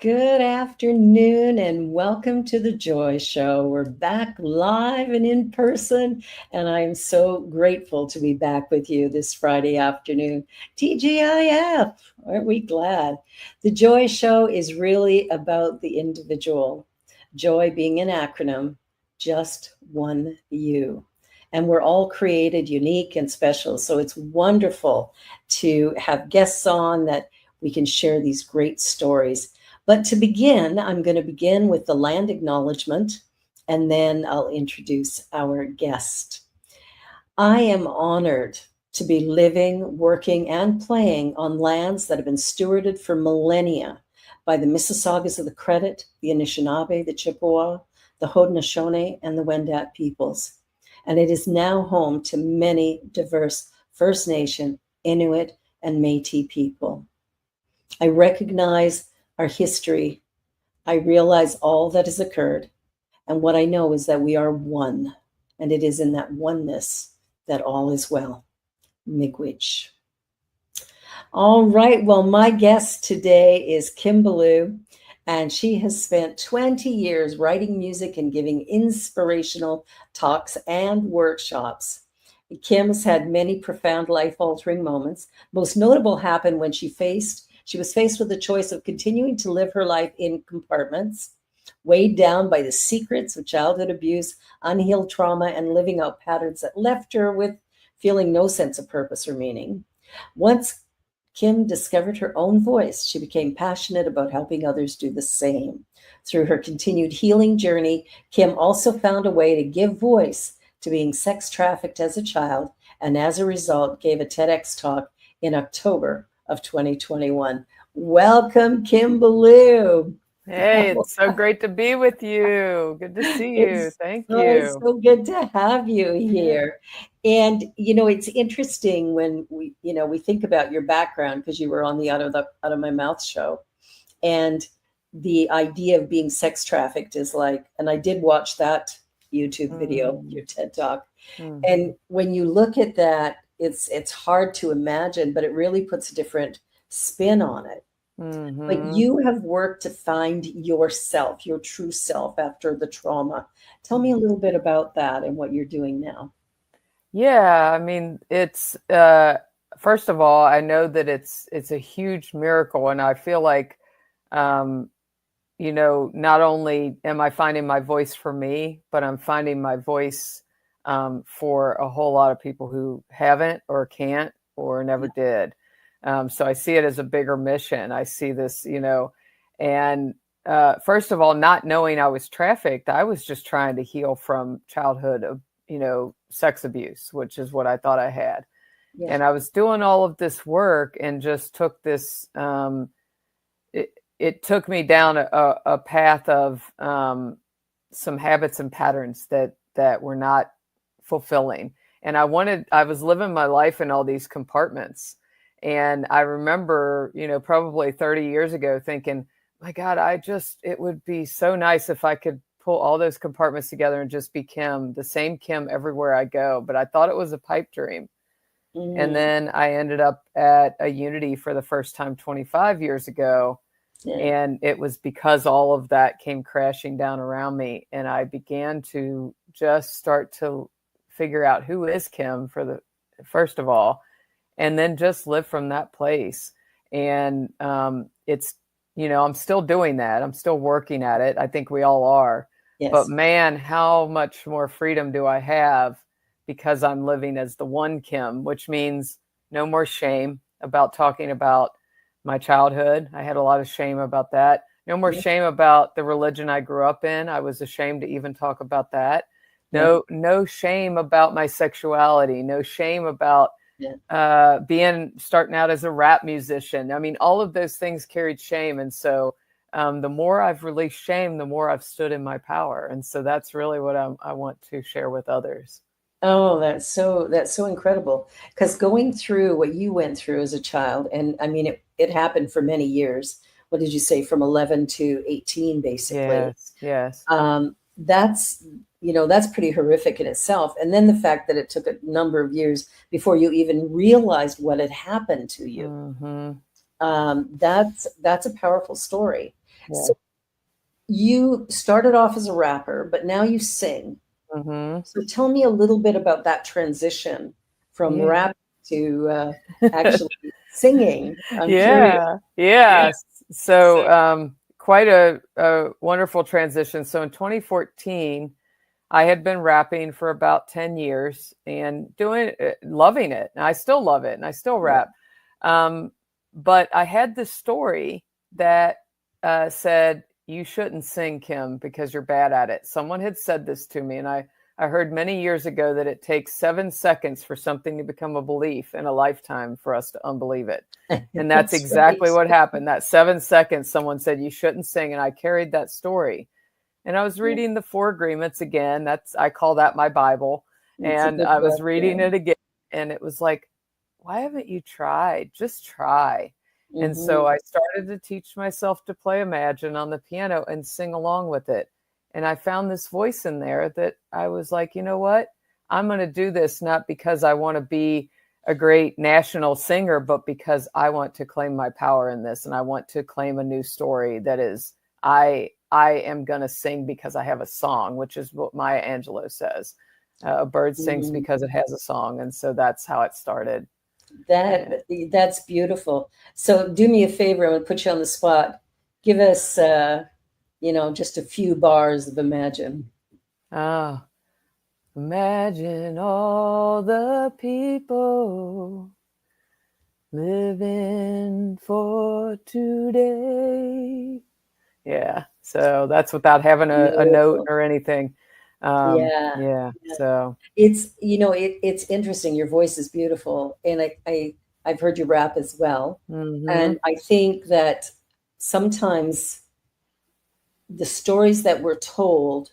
Good afternoon and welcome to the Joy Show. We're back live and in person, and I am so grateful to be back with you this Friday afternoon. TGIF, aren't we glad? The Joy Show is really about the individual, joy being an acronym, just one you. And we're all created unique and special. So it's wonderful to have guests on that we can share these great stories. But to begin, I'm going to begin with the land acknowledgement, and then I'll introduce our guest. I am honored to be living, working, and playing on lands that have been stewarded for millennia by the Mississaugas of the Credit, the Anishinaabe, the Chippewa, the Haudenosaunee, and the Wendat peoples. And it is now home to many diverse First Nation, Inuit, and Métis people. I recognize our history. I realize all that has occurred. And what I know is that we are one. And it is in that oneness that all is well. Miigwech. All right. Well, my guest today is Kim Belew, and she has spent 20 years writing music and giving inspirational talks and workshops. Kim has had many profound life-altering moments. Most notable happened when she was faced with the choice of continuing to live her life in compartments, weighed down by the secrets of childhood abuse, unhealed trauma, and living out patterns that left her with feeling no sense of purpose or meaning. Once Kim discovered her own voice, she became passionate about helping others do the same. Through her continued healing journey, Kim also found a way to give voice to being sex trafficked as a child, and as a result, gave a TEDx talk in October of 2021. Welcome, Kim Belew. Hey, it's so great to be with you. Good to see you. Thank It's you. so good to have you here. And it's interesting when we think about your background, because you were on the Out of My Mouth show, and the idea of being sex trafficked is like, and I did watch that YouTube video, your TED talk. And when you look at that, it's hard to imagine, but it really puts a different spin on it. But you have worked to find yourself, your true self after the trauma. Tell me a little bit about that and what you're doing now. Yeah, I mean, it's first of all, I know that it's a huge miracle, and I feel like not only am I finding my voice for me, but I'm finding my voice for a whole lot of people who haven't or can't or never did. So I see it as a bigger mission. I see this, and first of all, not knowing I was trafficked, I was just trying to heal from childhood of, sex abuse, which is what I thought I had. Yeah. And I was doing all of this work and just took this, it took me down a path of some habits and patterns that were not fulfilling. And I was living my life in all these compartments. And I remember, probably 30 years ago thinking, my God, it would be so nice if I could pull all those compartments together and just be Kim, the same Kim everywhere I go. But I thought it was a pipe dream. And then I ended up at a Unity for the first time 25 years ago. Yeah. And it was because all of that came crashing down around me. And I began to just start to figure out who is Kim first of all, and then just live from that place. And it's, I'm still doing that. I'm still working at it. I think we all are. Yes. But man, how much more freedom do I have because I'm living as the one Kim, which means no more shame about talking about my childhood. I had a lot of shame about that. No more shame about the religion I grew up in. I was ashamed to even talk about that. No shame about my sexuality. No shame about starting out as a rap musician. I mean, all of those things carried shame. And so the more I've released shame, the more I've stood in my power. And so that's really what I want to share with others. Oh, that's so incredible. Because going through what you went through as a child, and I mean, it happened for many years. What did you say, from 11 to 18, basically? Yes. That's pretty horrific in itself. And then the fact that it took a number of years before you even realized what had happened to you. That's a powerful story. Yeah. So you started off as a rapper, but now you sing. Hmm. So tell me a little bit about that transition from Yeah. rap to actually singing. I'm curious. Yeah. Yeah. Yeah. So So, quite a wonderful transition. So in 2014, I had been rapping for about 10 years and doing it, loving it. And I still love it and I still yeah. rap. Um, but I had this story that said, you shouldn't sing, Kim, because you're bad at it. Someone had said this to me, and I heard many years ago that it takes 7 seconds for something to become a belief and a lifetime for us to unbelieve it. And that's That's right. exactly what happened. That 7 seconds, someone said, you shouldn't sing. And I carried that story. And I was Yeah. reading the Four Agreements again. I call that my Bible. It's a And good I was book. reading Yeah. it again. And it was like, why haven't you tried? Just try. And Hmm. so I started to teach myself to play Imagine on the piano and sing along with it. And I found this voice in there that I was like, you know what? I'm going to do this not because I want to be a great national singer, but because I want to claim my power in this. And I want to claim a new story that is, I am going to sing because I have a song, which is what Maya Angelou says. A bird sings Hmm. because it has a song. And so that's how it started. Yeah. That's beautiful. So do me a favor. I'm going to put you on the spot. Give us, just a few bars of Imagine. Ah, imagine all the people living for today. Yeah. So that's without having a note Beautiful. or anything. Yeah. Yeah. Yeah. So, It's interesting. Your voice is beautiful, and I've heard you rap as well, hmm and I think that sometimes the stories that we're told,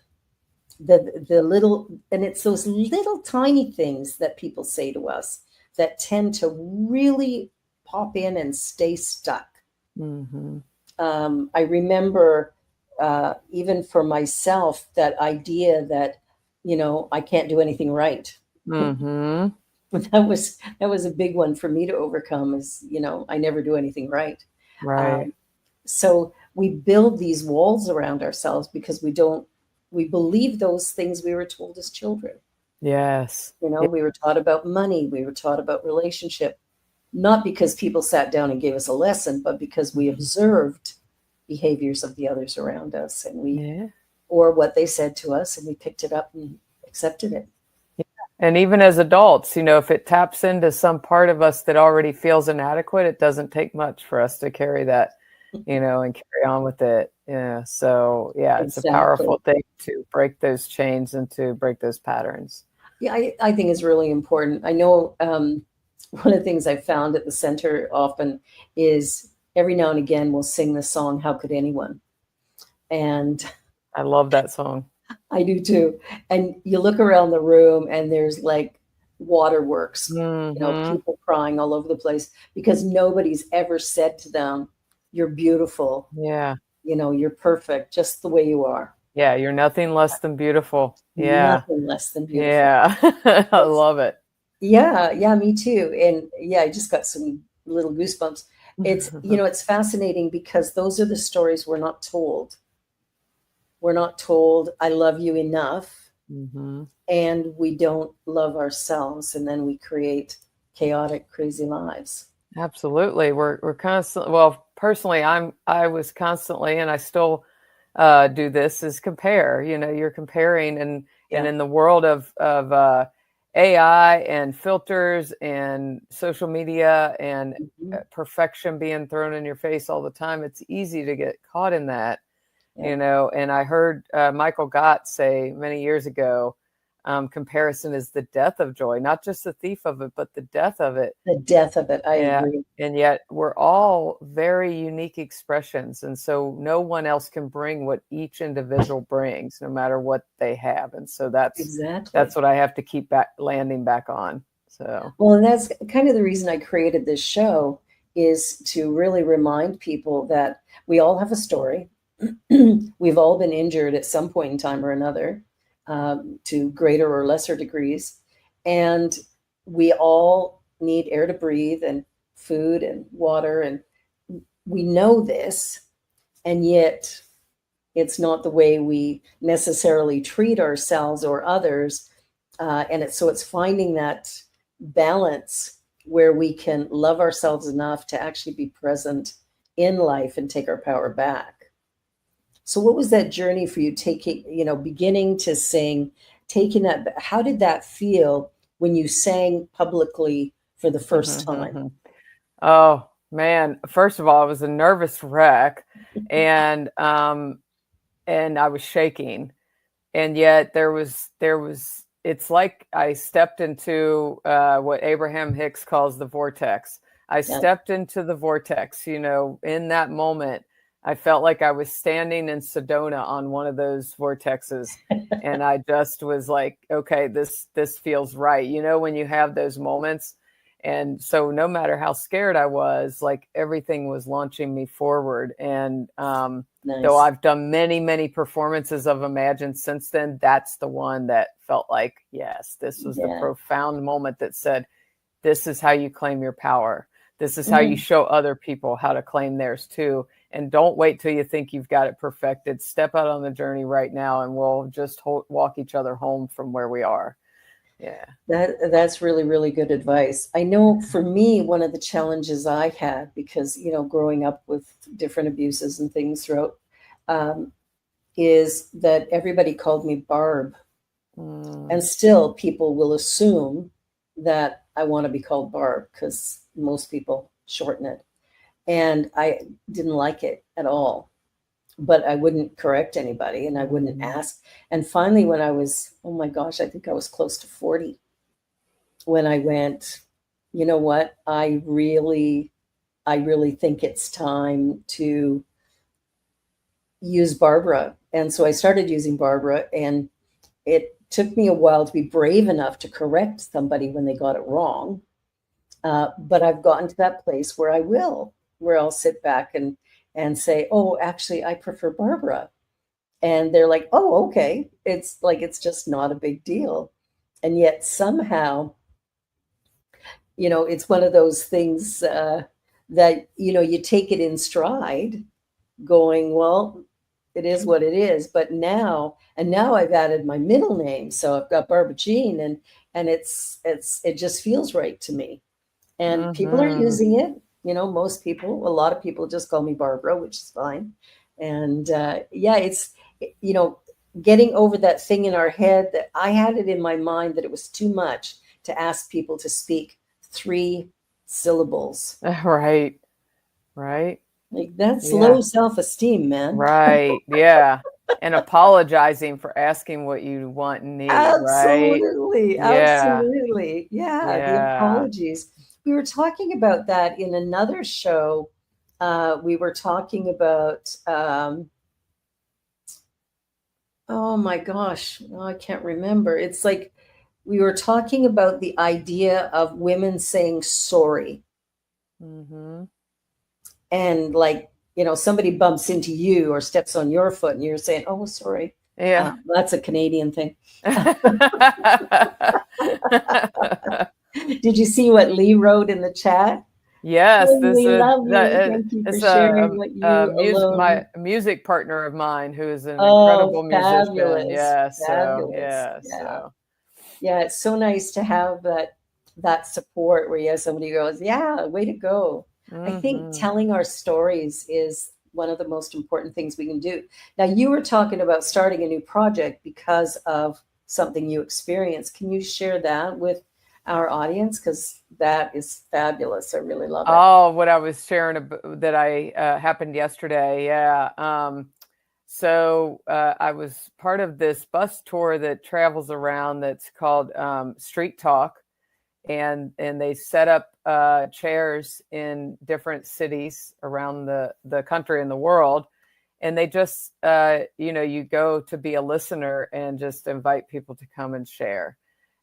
the little, and it's those little tiny things that people say to us that tend to really pop in and stay stuck. hmm I remember, even for myself, that idea that, I can't do anything right. hmm That was a big one for me to overcome, is, I never do anything right. Right. Um, so we build these walls around ourselves because we believe those things we were told as children. Yes. We were taught about money, we were taught about relationship, not because people sat down and gave us a lesson, but because we Mhm. observed behaviors of the others around us, Yeah. or what they said to us, and we picked it up and accepted it. And even as adults, if it taps into some part of us that already feels inadequate, it doesn't take much for us to carry that, and carry on with it. Yeah. So, yeah, it's a Exactly. powerful thing to break those chains and to break those patterns. Yeah, I think it's really important. I know, one of the things I've found at the center often is every now and again we'll sing the song "How Could Anyone," and I love that song. I do too. And you look around the room and there's like waterworks, Hmm. people crying all over the place because nobody's ever said to them, "You're beautiful, Yeah. you're perfect just the way you are." Yeah. You're nothing less than beautiful. Yeah. Nothing less than beautiful. Yeah. I It's, love it. yeah, yeah, me too. And yeah, I just got some little goosebumps. It's fascinating because those are the stories we're not told. We're not told, "I love you enough," hmm and we don't love ourselves, and then we create chaotic, crazy lives. Absolutely. We're constantly, well, personally, I was constantly, and I still do this, is compare. You're comparing, and Yeah. in the world of AI and filters and social media and Mhm. perfection being thrown in your face all the time, it's easy to get caught in that. Yeah. And I heard Michael Gott say many years ago, comparison is the death of joy, not just the thief of it, but the death of it. The death of it. I Yeah. agree. And yet we're all very unique expressions. And so no one else can bring what each individual brings, no matter what they have. And so that's Exactly. what I have to keep back landing back on. So Well, and that's kind of the reason I created this show, is to really remind people that we all have a story. We've all been injured at some point in time or another, to greater or lesser degrees. And we all need air to breathe and food and water. And we know this. And yet it's not the way we necessarily treat ourselves or others. So it's finding that balance where we can love ourselves enough to actually be present in life and take our power back. So what was that journey for you, taking, beginning to sing, taking that, how did that feel when you sang publicly for the first time? Oh man, first of all, I was a nervous wreck, and I was shaking, and yet there was it's like I stepped into what Abraham Hicks calls the vortex. I Yeah. stepped into the vortex, in that moment. I felt like I was standing in Sedona on one of those vortexes, and I just was like, okay, this feels right. When you have those moments. And so no matter how scared I was, like everything was launching me forward. And though Nice. I've done many, many performances of Imagine since then, that's the one that felt like, yes, this was the Yeah. profound moment that said, this is how you claim your power. This is how you Mhm. show other people how to claim theirs too. And don't wait till you think you've got it perfected. Step out on the journey right now, and we'll just walk each other home from where we are. Yeah. That's really, really good advice. I know for me, one of the challenges I had, because, growing up with different abuses and things throughout, um, is that everybody called me Barb. And Mm. still people will assume that I want to be called Barb because most people shorten it. And I didn't like it at all, but I wouldn't correct anybody and I wouldn't Mm. ask. And finally, when I was, oh my gosh, I think I was close to 40, when I went, you know what, I really think it's time to use Barbara. And so I started using Barbara, and it took me a while to be brave enough to correct somebody when they got it wrong. But I've gotten to that place where where I'll sit back and say, "Oh, actually, I prefer Barbara," and they're like, "Oh, okay." It's like it's just not a big deal, and yet somehow, it's one of those things that you take it in stride, going, well, it is what it is. But now I've added my middle name, so I've got Barbara Jean, and it just feels right to me. And people are Mm-hmm. using it. Most people, a lot of people just call me Barbara, which is fine. And yeah, it's you know getting over that thing in our head that I had it in my mind that it was too much to ask people to speak 3 syllables. Right. Right. Like, that's low Yeah. self-esteem, man. Right. Yeah. And apologizing for asking what you want and need. Right. Absolutely, Yeah. absolutely. Yeah, the Yeah. apologies. We were talking about that in another show. We were talking about, oh my gosh, oh, I can't remember. It's like we were talking about the idea of women saying sorry. Mm-hmm. And like, somebody bumps into you or steps on your foot and you're saying, oh, sorry. Yeah. That's a Canadian thing. Did you see what Lee wrote in the chat? Yes, Oh, this we is love you. that Thank you for it's sharing what you my alone. music partner of mine who is an Oh, incredible musician. fabulous. Yeah, so Fabulous. yeah, Yeah. so Yeah. It's so nice to have that support where you have somebody who goes, yeah, way to go. I think hmm telling our stories is one of the most important things we can do. Now, you were talking about starting a new project because of something you experienced. Can you share that with our audience? Because that is fabulous. I really love it. Oh, what I was sharing that I happened yesterday. Yeah. So I was part of this bus tour that travels around that's called Street Talk, and they set up chairs in different cities around the country and the world, and they just you go to be a listener and just invite people to come and share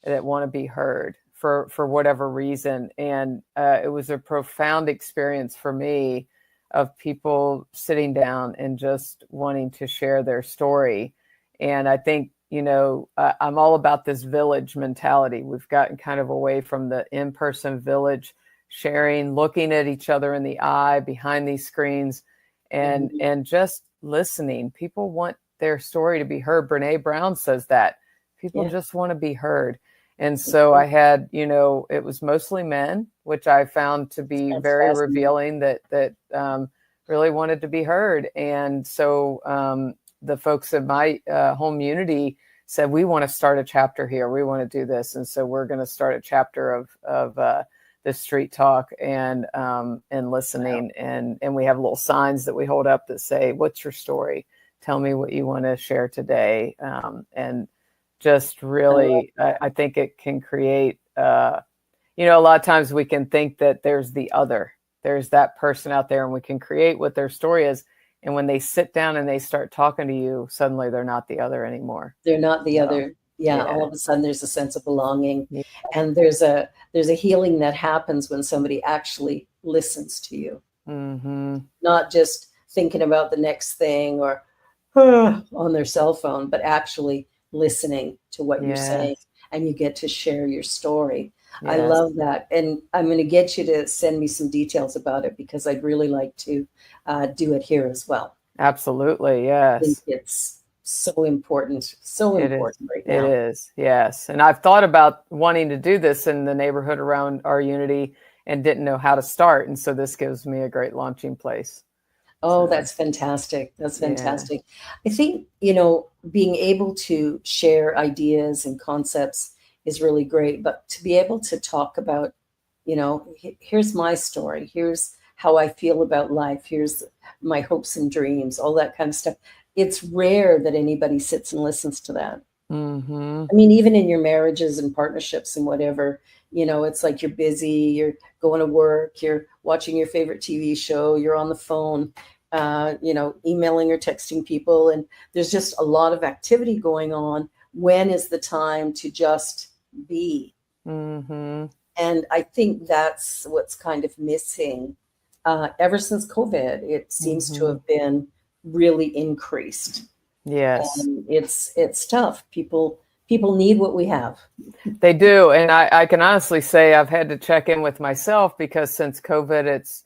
that want to be heard for whatever reason. And it was a profound experience for me of people sitting down and just wanting to share their story. And I think, I'm all about this village mentality. We've gotten kind of away from the in-person village sharing, looking at each other in the eye behind these screens. and just listening. People want their story to be heard. Brene Brown says that people Yeah. just want to be heard. And so I had, it was mostly men, which I found to be That's very fascinating. revealing, that really wanted to be heard. And so the folks in my home unity said, we want to start a chapter here. We want to do this. And so we're going to start a chapter of the street talk and listening. Wow. And we have little signs that we hold up that say, what's your story? Tell me what you want to share today. And just really, I think it can create, a lot of times we can think that there's the other, there's that person out there, and we can create what their story is. And when they sit down and they start talking to you, suddenly they're not the other anymore. They're not the So, other. Yeah, yeah. all of a sudden there's a sense of belonging. Yeah. And there's a healing that happens when somebody actually listens to you. Mm-hmm. Not just thinking about the next thing or on their cell phone, but actually listening to what you're saying, Yes. and you get to share your story. I Yes. love that. And I'm going to get you to send me some details about it, because I'd really like to do it here as well. Absolutely. I think Yes. it's so important, so It is. important right It now. is. Yes. And I've thought about wanting to do this in the neighborhood around our unity and didn't know how to start. And so this gives me a great launching place. Oh, So, that's fantastic. That's yeah. fantastic. I think, being able to share ideas and concepts is really great, but to be able to talk about, here's my story, here's how I feel about life, here's my hopes and dreams, all that kind of stuff. It's rare that anybody sits and listens to that. Mm-hmm. I mean, even in your marriages and partnerships and whatever, it's like you're busy, you're going to work, you're watching your favorite TV show, you're on the phone, emailing or texting people, and there's just a lot of activity going on. When is the time to just be? Mm-hmm. And I think that's what's kind of missing. Ever since COVID, it seems to Mm-hmm. have been really increased. Yes. And it's tough. People need what we have. They do. And I can honestly say I've had to check in with myself, because since COVID, it's,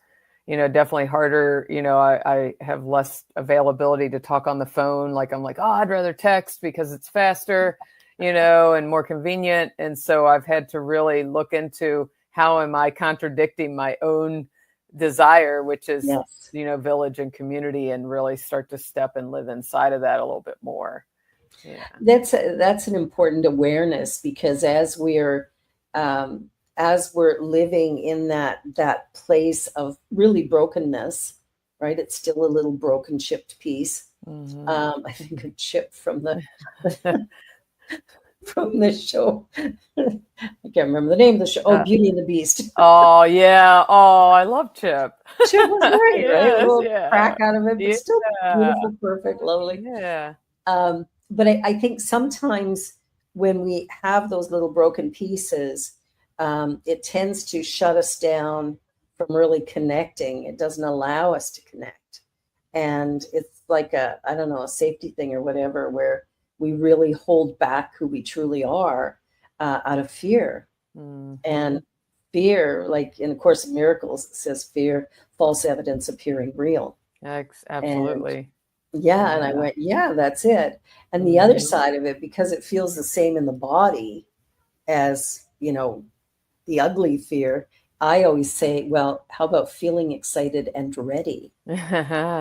definitely harder. I have less availability to talk on the phone. Like, I'm like, oh, I'd rather text because it's faster, and more convenient. And so I've had to really look into how am I contradicting my own desire, which is, Yes. village and community, and really start to step and live inside of that a little bit more. Yeah. That's an important awareness, because as we're living in that place of really brokenness, right? It's still a little broken chipped piece. Mm-hmm. I think of Chip from the from the show. I can't remember the name of the show. Oh, Beauty and the Beast. Oh, yeah. Oh, I love Chip. Chip was great, right? A Yes, little yeah. crack out of it, but still Yeah. beautiful, perfect, lovely. Yeah. But I think sometimes when we have those little broken pieces, it tends to shut us down from really connecting. It doesn't allow us to connect. And it's like I don't know, a safety thing or whatever, where we really hold back who we truly are out of fear. Mm-hmm. And fear, like in A Course in Miracles, it says fear, false evidence appearing real. And Absolutely. yeah, and I Yeah. went, yeah, that's it. And the other Mm-hmm. side of it, because it feels the same in the body as, the ugly fear, I always say, well, how about feeling excited and ready? When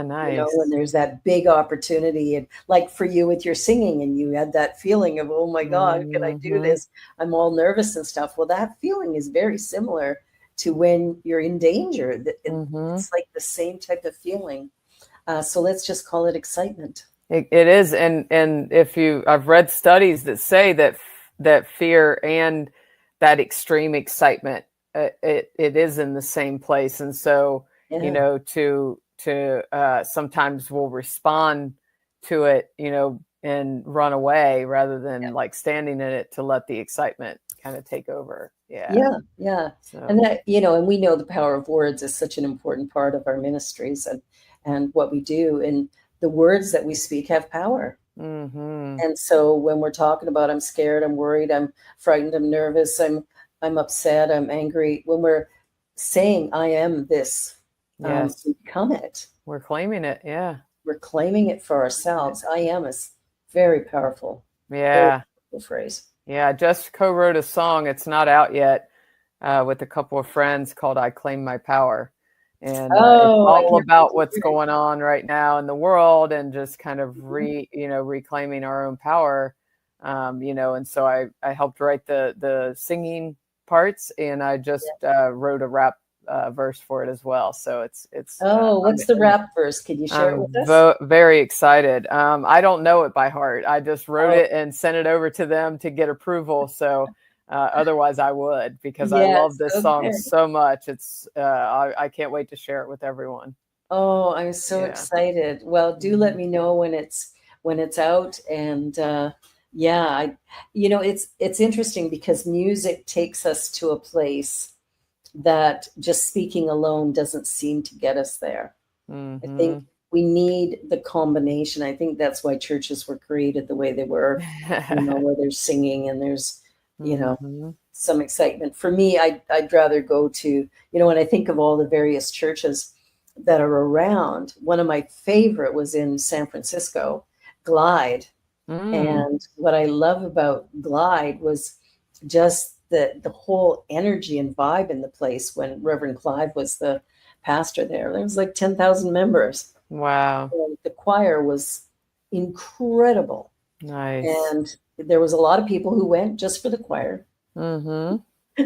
Nice. there's that big opportunity, and like for you with your singing, and you had that feeling of, oh my God, can I do Mm-hmm. this? I'm all nervous and stuff. Well, that feeling is very similar to when you're in danger. Mm-hmm. It's like the same type of feeling. So let's just call it excitement. It is. And I've read studies that say that fear and that extreme excitement, it is in the same place. And so, Yeah. to sometimes we'll respond to it, and run away rather than like standing in it to let the excitement kind of take over. Yeah. Yeah, yeah. And So, that, and we know the power of words is such an important part of our ministries and what we do. And the words that we speak have power. mm-hmm. And so when we're talking about I'm scared, I'm worried, I'm frightened, I'm nervous, I'm upset, I'm angry, when we're saying I am this, Yes. become it. We're claiming it. Yeah. We're claiming it for ourselves. I am is very very Yeah. powerful phrase. Yeah. I just co-wrote a song. It's not out yet, with a couple of friends called "I Claim My Power," and it's Oh, I all can't wait about to what's hear it. going on right now in the world and just kind of Mhm. reclaiming our own power. And so I helped write the singing parts, and I just wrote a rap verse for it as well. So it's Oh, what's the rap verse? Can you share it I'm with us? very excited. I don't know it by heart. I just wrote Oh, it and sent it over to them to get approval. So otherwise, I would, because I love yes. this song Okay. so much. I can't wait to share it with everyone. Oh, I'm so Yeah. excited. Well, do let Mhm. me know when it's out. And yeah, it's interesting because music takes us to a place that just speaking alone doesn't seem to get us there. I think Mhm. we need the combination. I think that's why churches were created the way they were, where there's singing and there's, you know, Mhm. some excitement. For me, I'd rather go to, when I think of all the various churches that are around, one of my favorite was in San Francisco, Glide. Mm. And what I love about Glide was just the whole energy and vibe in the place when Reverend Clive was the pastor there. There was like 10,000 members. Wow. And the choir was incredible. Nice. And there was a lot of people who went just for the choir. Mhm.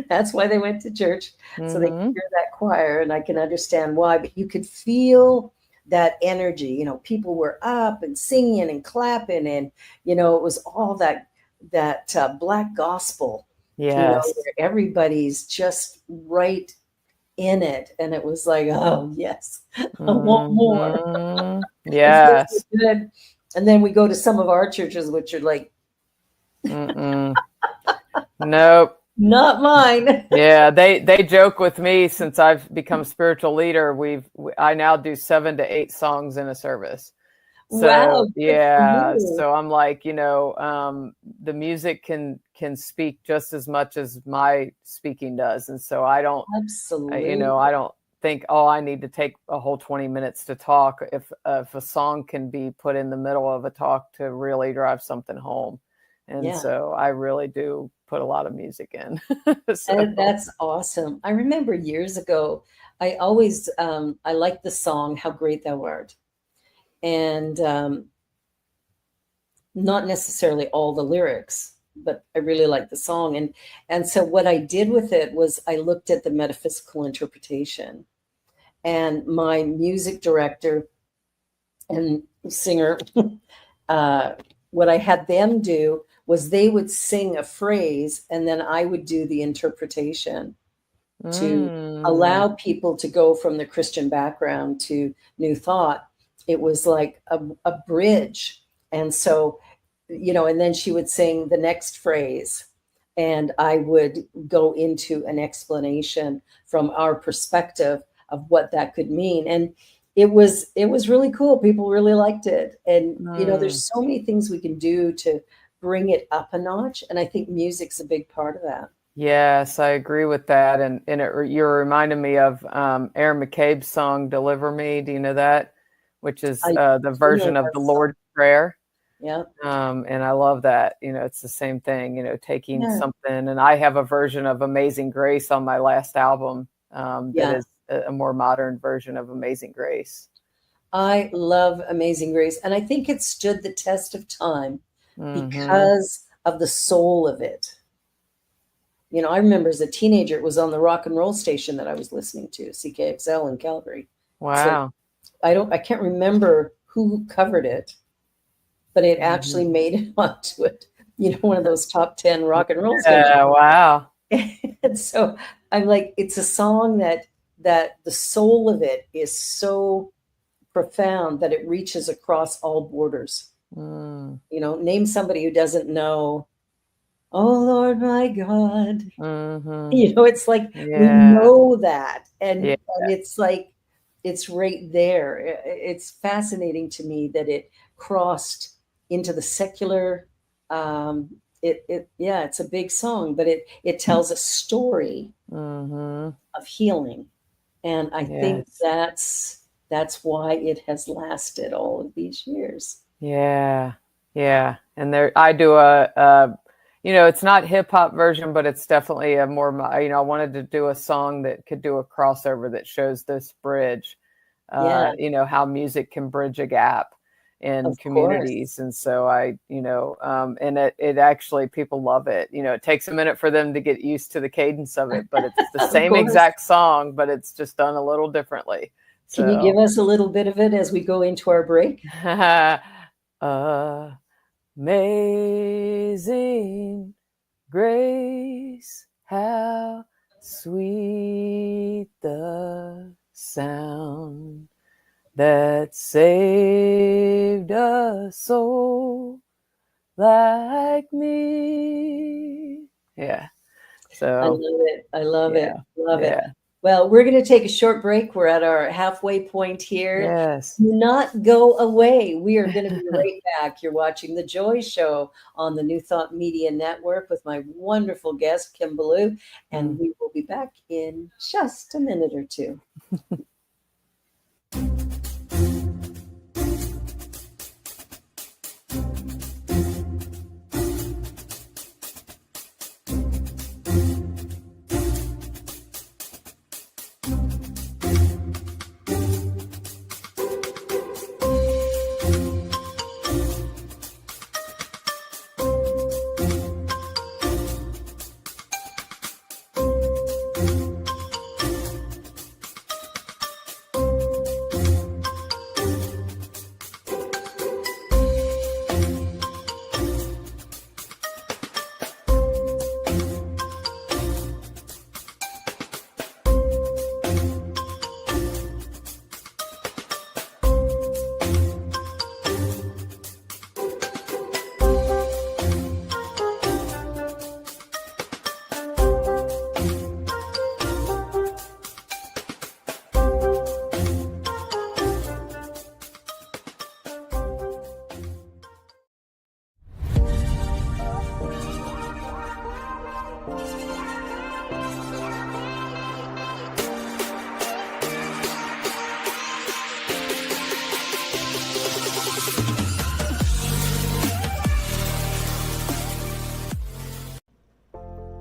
That's why they went to church, so they could Mhm. hear that choir, and I can understand why. But you could feel that energy. People were up and singing and clapping, and it was all that black gospel. Yes. Where everybody's just right in it, and it was like, oh yes, I want more. Mhm. It's just so Yes. good. And then we go to some of our churches, which are like, Mm-mm. Nope. not mine. Yeah, they joke with me since I've become spiritual leader. I now do 7 to 8 songs in a service. So Wow, good for yeah, you. so I'm like, the music can speak just as much as my speaking does, and so I Absolutely. don't think, oh, I need to take a whole 20 minutes to talk. If a song can be put in the middle of a talk to really drive something home, and Yeah. so I really do put a lot of music in. So. And that's awesome. I remember years ago, I liked the song "How Great Thou Art," and not necessarily all the lyrics, but I really liked the song. And so what I did with it was I looked at the metaphysical interpretation, and my music director and singer, uh, what I had them do was they would sing a phrase, and then I would do the interpretation to Mm, allow people to go from the Christian background to New Thought. It was like a bridge. And so, and then she would sing the next phrase, and I would go into an explanation from our perspective of what that could mean. And it was really cool. People really liked it. And mm. there's so many things we can do to bring it up a notch. And I think music's a big part of that. Yes, I agree with that. And you're reminding me of Aaron McCabe's song "Deliver Me." Do you know that? Which is I the do know version of that the song. Lord's Prayer. Yeah. And I love that. It's the same thing. Taking Yeah. something. And I have a version of "Amazing Grace" on my last album, that Yeah. is a more modern version of "Amazing Grace." I love Amazing Grace. And I think it stood the test of time Hmm. because of the soul of it. I remember as a teenager, it was on the rock and roll station that I was listening to, CKXL in Calgary. So Wow. I can't remember who covered it, but it Hmm. actually made it onto it, one of those top 10 rock and roll stations. Yeah. Wow. And so I'm like, it's a song that the soul of it is so profound that it reaches across all borders. Mm. Name somebody who doesn't know, oh Lord my God. Hmm. It's like we Yeah. know that. And, Yeah. and it's like it's right there. It's fascinating to me that it crossed into the secular. Yeah, it's a big song, but it tells a story Hmm. of healing And I think Yes. that's why it has lasted all of these years. Yeah. Yeah. And there, I do it's not hip hop version, but it's definitely a more, I wanted to do a song that could do a crossover that shows this bridge, Yeah, how music can bridge a gap in of course. communities. And so and it actually, people love it. It takes a minute for them to get used to the cadence of it, but it's the Of same course. exact song, but it's just done a little differently. Can you give So, us a little bit of it as we go into our break? Amazing grace, how sweet the sound that saved a soul like me. Yeah. I So, love it. I love it. yeah. Love it. Yeah. Well, we're going to take a short break. We're at our halfway point here. Yes. Do not go away. We are going to be right back. You're watching The Joy Show on the New Thought Media Network with my wonderful guest, Kim Belew, and Mm. we will be back in just a minute or two.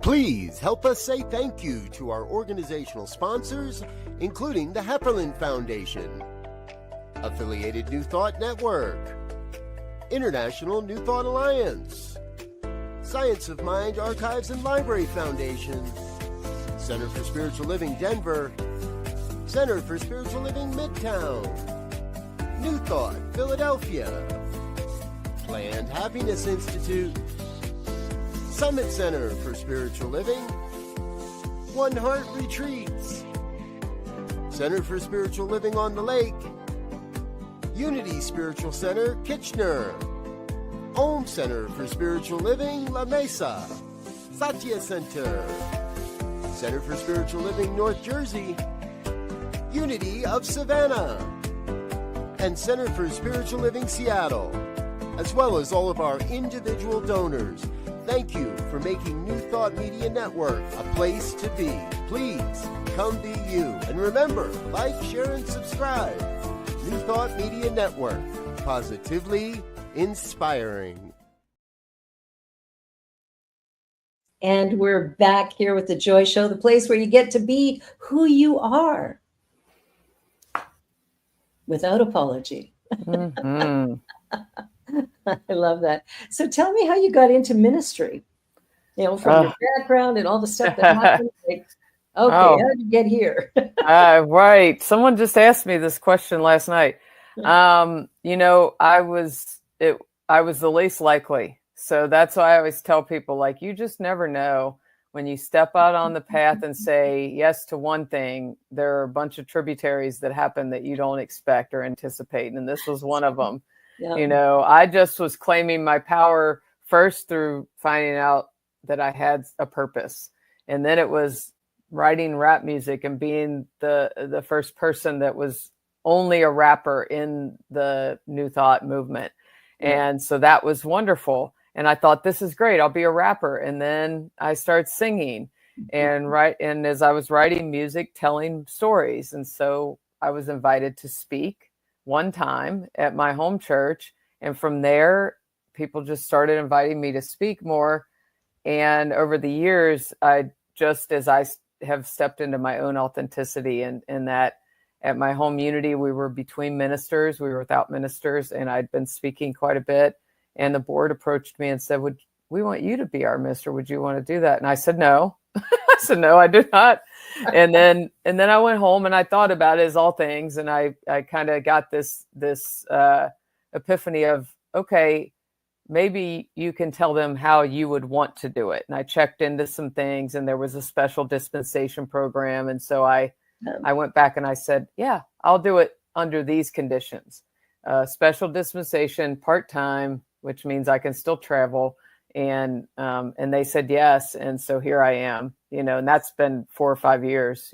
Please help us say thank you to our organizational sponsors, including the Hefferland Foundation, Affiliated New Thought Network, International New Thought Alliance, Science of Mind Archives and Library Foundation, Center for Spiritual Living Denver, Center for Spiritual Living Midtown, New Thought Philadelphia, Planned Happiness Institute, Summit Center for Spiritual Living, One Heart Retreats, Center for Spiritual Living on the Lake, Unity Spiritual Center, Kitchener, Om Center for Spiritual Living, La Mesa, Satya Center, Center for Spiritual Living, North Jersey, Unity of Savannah, and Center for Spiritual Living, Seattle, as well as all of our individual donors. Thank you for making New Thought Media Network a place to be. Please come be you. And remember, like, share, and subscribe. New Thought Media Network, positively inspiring. And we're back here with The Joy Show, the place where you get to be who you are without apology. Mm-hmm. I love that. So tell me how you got into ministry, from your background and all the stuff that happened. Like, okay, Oh. how did you get here? Right. Someone just asked me this question last night. I was the least likely. So that's why I always tell people, like, you just never know when you step out on the path and say yes to one thing, there are a bunch of tributaries that happen that you don't expect or anticipate. And this was one of them. Yeah. I just was claiming my power first through finding out that I had a purpose. And then it was writing rap music and being the first person that was only a rapper in the New Thought movement. Yeah. And so that was wonderful. And I thought, this is great. I'll be a rapper. And then I started singing. and as I was writing music, telling stories. And so I was invited to speak one time at my home church. And from there, people just started inviting me to speak more. And over the years, as I have stepped into my own authenticity, and that at my home unity, we were between ministers, we were without ministers, and I'd been speaking quite a bit. And the board approached me and said, we want you to be our minister. Would you want to do that? And I said, no. I said, no, I do not. And then I went home and I thought about it, as all things. And I kind of got this epiphany of, okay, maybe you can tell them how you would want to do it. And I checked into some things, and there was a special dispensation program. And so I went back and I said, yeah, I'll do it under these conditions. Special dispensation, part-time, which means I can still travel. And they said yes. And so here I am, and that's been 4 or 5 years,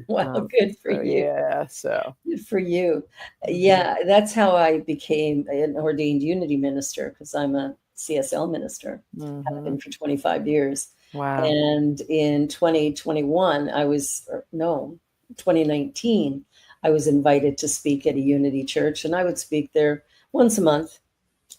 Wow, good for you. Yeah. So good for you. Yeah, that's how I became an ordained unity minister, because I'm a CSL minister. I've been for 25 years. Wow. And in 2019, I was invited to speak at a unity church, and I would speak there once a month.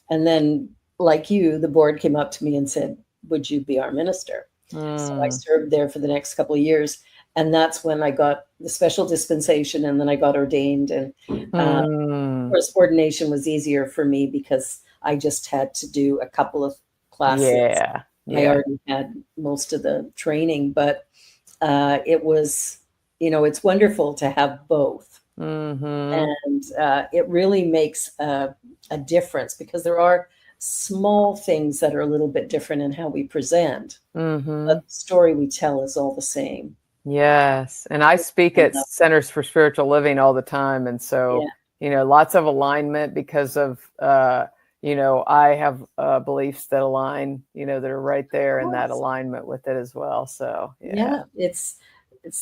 And then, like you, the board came up to me and said, would you be our minister? So I served there for the next couple of years. And that's when I got the special dispensation, and then I got ordained. And of course, ordination was easier for me because I just had to do a couple of classes. Yeah. I already had most of the training, but it was, it's wonderful to have both. And it really makes a difference, because there are small things that are a little bit different in how we present, but the story we tell is all the same. Yes. And I speak at Centers for Spiritual Living all the time. And so, lots of alignment because of, I have beliefs that align, that are right there in that alignment with it as well. So, yeah, it's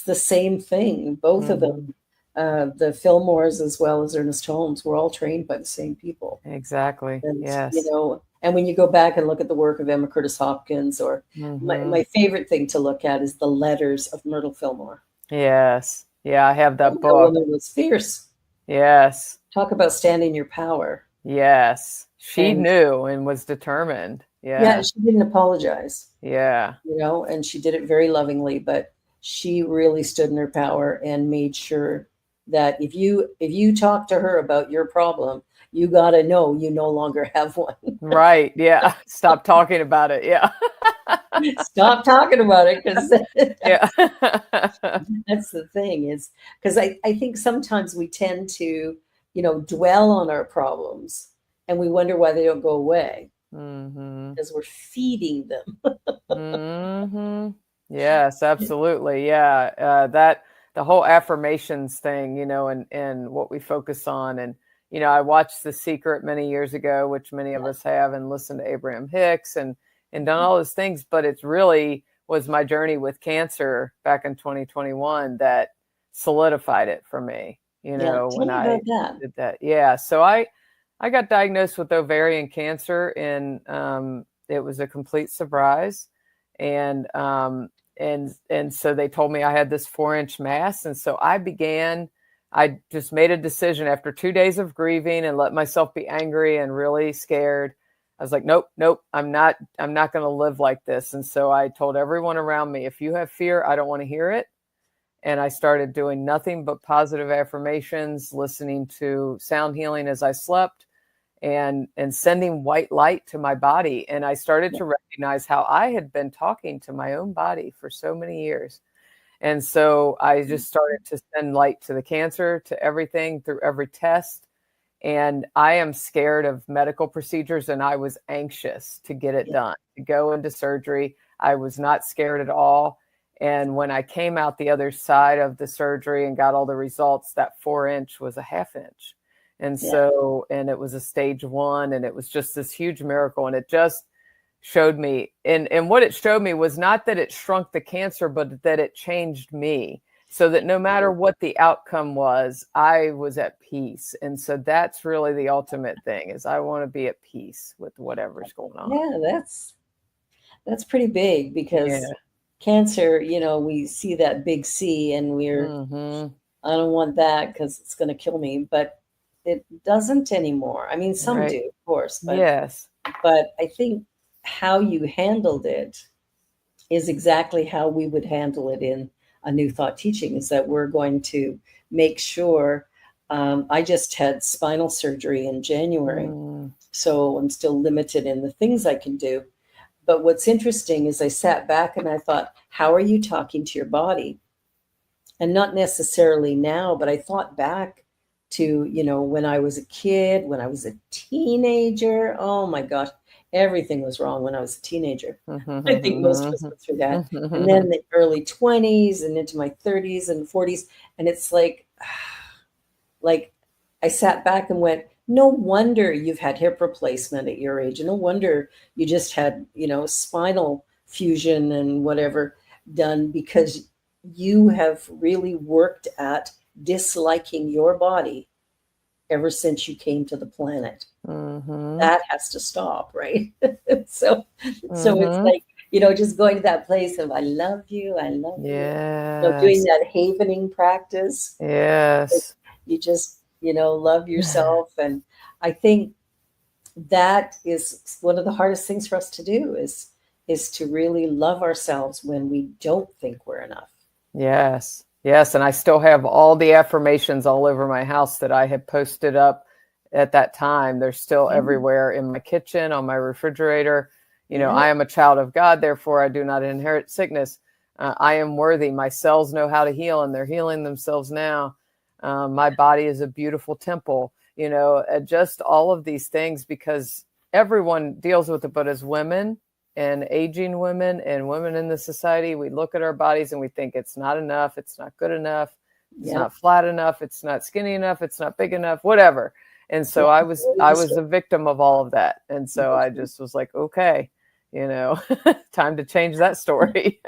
the same thing. Both of them, the Fillmores as well as Ernest Holmes, were all trained by the same people. Exactly. And, yes. And when you go back and look at the work of Emma Curtis Hopkins, or my favorite thing to look at is the letters of Myrtle Fillmore. Yes. Yeah, I have that book. That woman was fierce. Yes. Talk about standing your power. Yes. She knew and was determined. Yeah. Yeah, she didn't apologize. Yeah. And she did it very lovingly, but she really stood in her power and made sure that if you talk to her about your problem, you got to know you no longer have one. Right. Yeah. Stop talking about it. Yeah. Stop talking about it, because yeah. that's the thing, is because I think sometimes we tend to, dwell on our problems, and we wonder why they don't go away, because we're feeding them. Yes, absolutely. Yeah. The whole affirmations thing, and what we focus on. And, I watched The Secret many years ago, which many of us have, and listened to Abraham Hicks and done all those things. But it really was my journey with cancer back in 2021 that solidified it for me, when I did that. Yeah. So I got diagnosed with ovarian cancer, and it was a complete surprise. And so they told me I had this 4-inch mass. And so I just made a decision after 2 days of grieving and let myself be angry and really scared. I was like, nope, I'm not going to live like this. And so I told everyone around me, if you have fear, I don't want to hear it. And I started doing nothing but positive affirmations, listening to sound healing as I slept, and sending white light to my body. And I started to recognize how I had been talking to my own body for so many years. And so I just started to send light to the cancer, to everything, through every test. And I am scared of medical procedures, and I was anxious to get it done, to go into surgery. I was not scared at all. And when I came out the other side of the surgery and got all the results, that 4-inch was a 1/2 inch. And so, and it was a stage 1, and it was just this huge miracle. And it just showed me, and what it showed me was not that it shrunk the cancer, but that it changed me, so that no matter what the outcome was, I was at peace. And so that's really the ultimate thing, is I want to be at peace with whatever's going on. Yeah, that's pretty big, because cancer, we see that big C and I don't want that because it's going to kill me, but it doesn't anymore. I mean, some Right. do, of course, Yes. but I think how you handled it is exactly how we would handle it in a new thought teaching, is that we're going to make sure. I just had spinal surgery in January, so I'm still limited in the things I can do. But what's interesting is I sat back and I thought, how are you talking to your body? And not necessarily now, but I thought back to, when I was a kid, when I was a teenager. Oh my gosh, everything was wrong when I was a teenager. I think most of us went through that. And then the early 20s and into my 30s and 40s. And it's like I sat back and went, no wonder you've had hip replacement at your age. And no wonder you just had, spinal fusion and whatever done, because you have really worked at disliking your body ever since you came to the planet. That has to stop, right? so it's like, just going to that place of I love you, I love you. Doing that havening practice. Yes. You just, love yourself. And I think that is one of the hardest things for us to do is to really love ourselves when we don't think we're enough. Yes. Yes. And I still have all the affirmations all over my house that I had posted up at that time. They're still everywhere in my kitchen, on my refrigerator. I am a child of God, therefore I do not inherit sickness. I am worthy. My cells know how to heal, and they're healing themselves now. My body is a beautiful temple, just all of these things, because everyone deals with it. But as women and aging women and women in the society, we look at our bodies and we think it's not enough. It's not good enough. It's not flat enough. It's not skinny enough. It's not big enough, whatever. And so I was a victim of all of that. And so I just was like, okay, time to change that story.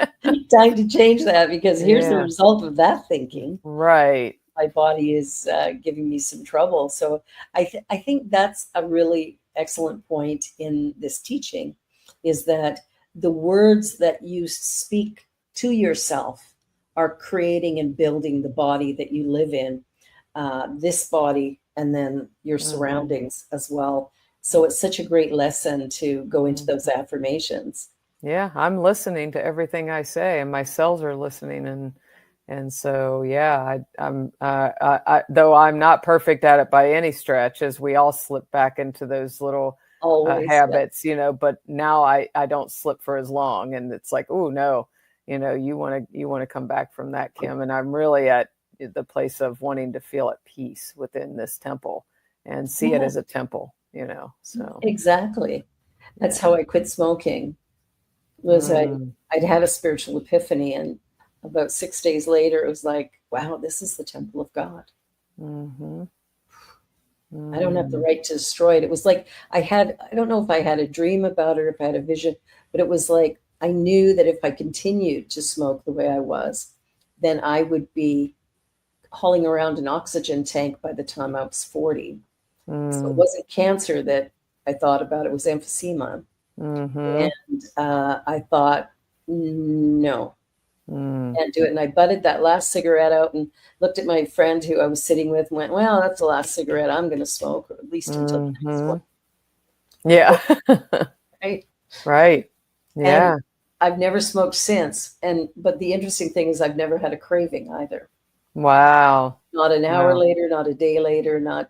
Time to change that, because here's the result of that thinking. Right. My body is giving me some trouble. So I think that's a really excellent point in this teaching, is that the words that you speak to yourself are creating and building the body that you live in, this body, and then your surroundings as well. So it's such a great lesson to go into those affirmations. Yeah, I'm listening to everything I say, and my cells are listening. And so, I'm though I'm not perfect at it by any stretch, as we all slip back into those little habits, but now I don't slip for as long. And it's like, oh no, you want to come back from that, Kim. And I'm really at the place of wanting to feel at peace within this temple and see it as a temple, so. Exactly. That's how I quit smoking. I'd had a spiritual epiphany, and about 6 days later, it was like, wow, this is the temple of God. I don't have the right to destroy it. It was like I don't know if I had a dream about it or if I had a vision, but it was like I knew that if I continued to smoke the way I was, then I would be hauling around an oxygen tank by the time I was 40. So it wasn't cancer that I thought about, it was emphysema. And I thought, no, can't do it. And I butted that last cigarette out and looked at my friend who I was sitting with and went, well, that's the last cigarette I'm going to smoke, or at least until the next one. Yeah. Right. Yeah. And I've never smoked since. But the interesting thing is I've never had a craving either. Wow. Not an hour later, not a day later, not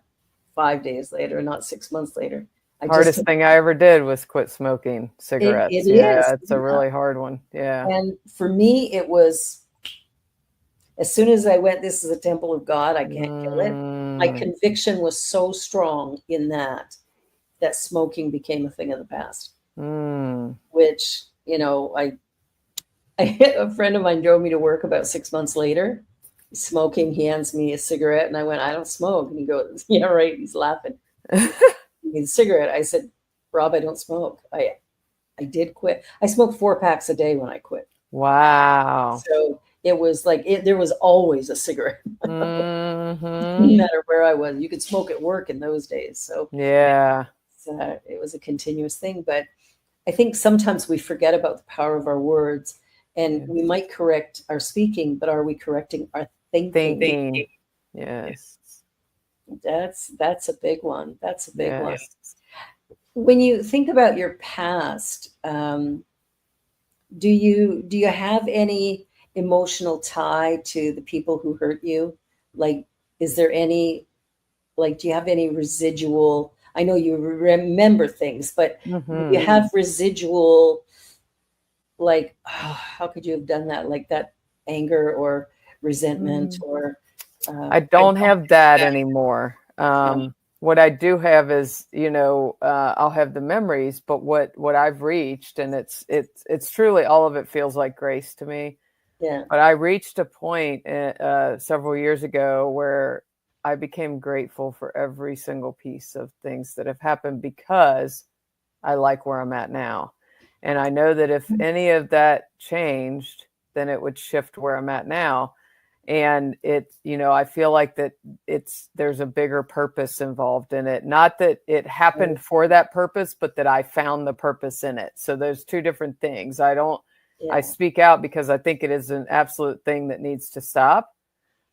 5 days later, not 6 months later. Hardest thing I ever did was quit smoking cigarettes. It is. It's a really hard one. Yeah. And for me, it was, as soon as I went, this is a temple of God, I can't kill it. My conviction was so strong in that smoking became a thing of the past. Which, a friend of mine drove me to work about 6 months later, smoking. He hands me a cigarette and I went, I don't smoke. And he goes, yeah, right. He's laughing. A cigarette. I said, Rob, I don't smoke. I did quit. I smoked 4 packs a day when I quit. Wow. So it was like there was always a cigarette. No matter where I was. You could smoke at work in those days. So yeah, it was a continuous thing. But I think sometimes we forget about the power of our words. And we might correct our speaking, but are we correcting our thinking? Thinking. Yes. That's a big one. That's a big one. Yes. When you think about your past, do you have any emotional tie to the people who hurt you? Like, is there any, like, do you have any residual? I know you remember things, but do you have residual, like, oh, how could you have done that? Like that anger or resentment or I don't have that anymore. What I do have is, I'll have the memories, but what I've reached, and it's truly, all of it feels like grace to me. Yeah. But I reached a point several years ago where I became grateful for every single piece of things that have happened, because I like where I'm at now. And I know that if any of that changed, then it would shift where I'm at now. And I feel like that there's a bigger purpose involved in it. Not that it happened for that purpose, but that I found the purpose in it. So there's two different things. I speak out because I think it is an absolute thing that needs to stop.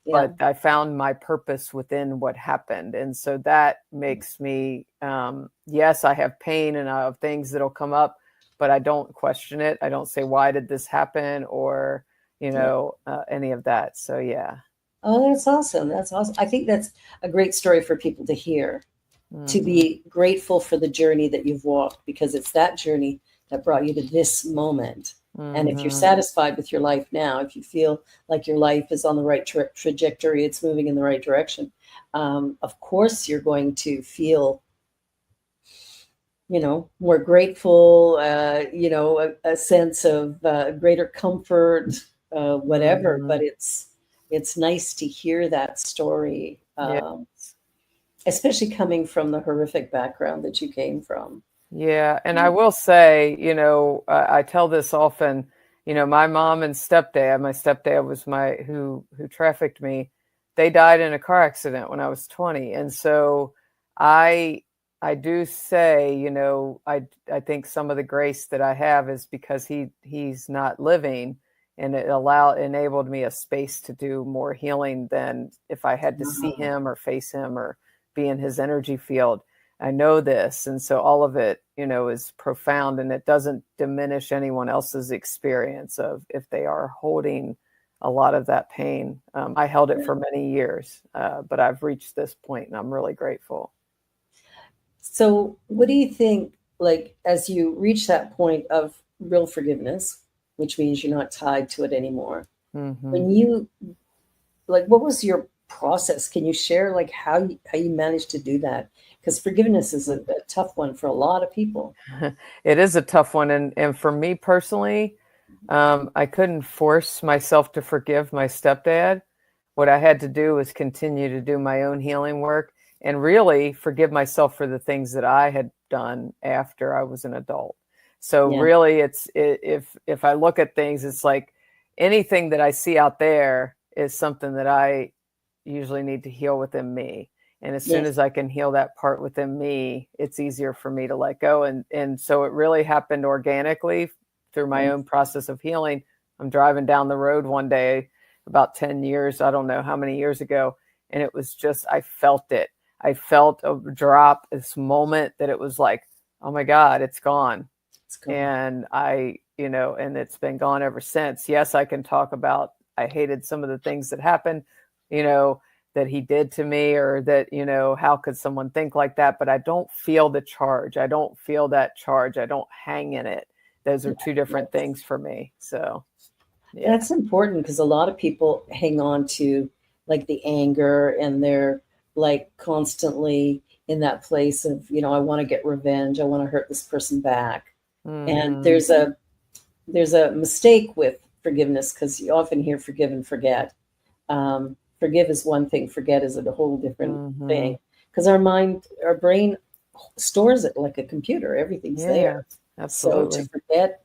Yeah. But I found my purpose within what happened. And so that makes me, yes, I have pain and I have things that'll come up, but I don't question it. I don't say, why did this happen? Or, any of that. So, yeah. Oh, that's awesome. That's awesome. I think that's a great story for people to hear, to be grateful for the journey that you've walked, because it's that journey that brought you to this moment. And if you're satisfied with your life now, if you feel like your life is on the right trajectory, it's moving in the right direction, of course you're going to feel, more grateful, a sense of greater comfort, whatever. But it's nice to hear that story, especially coming from the horrific background that you came from. Yeah. And I will say, I tell this often, my mom and stepdad, my stepdad was who trafficked me. They died in a car accident when I was 20. And so I do say, I think some of the grace that I have is because he's not living, and it enabled me a space to do more healing than if I had to see him or face him or be in his energy field. I know this. And so all of it, is profound, and it doesn't diminish anyone else's experience of if they are holding a lot of that pain. I held it for many years, but I've reached this point and I'm really grateful. So what do you think, like, as you reach that point of real forgiveness, which means you're not tied to it anymore, when you, like, what was your process? Can you share, like, how you managed to do that? Because forgiveness is a tough one for a lot of people. It is a tough one. And for me personally, I couldn't force myself to forgive my stepdad. What I had to do was continue to do my own healing work and really forgive myself for the things that I had done after I was an adult. So really, if I look at things, it's like anything that I see out there is something that I usually need to heal within me. And as soon as I can heal that part within me, it's easier for me to let go. And so it really happened organically through my own process of healing. I'm driving down the road one day about 10 years, I don't know how many years ago. And it was just, I felt it. I felt a drop, this moment that it was like, oh my God, it's gone. It's gone. And and it's been gone ever since. Yes, I can talk about, I hated some of the things that happened, that he did to me, or that, how could someone think like that? But I don't feel the charge. I don't feel that charge. I don't hang in it. Those are two different things for me. So, that's important, because a lot of people hang on to, like, the anger, and they're like constantly in that place of, I want to get revenge. I want to hurt this person back. And there's a mistake with forgiveness, because you often hear forgive and forget. Forgive is one thing, forget is a whole different thing, because our brain stores it like a computer. Everything's there. Absolutely. So to forget,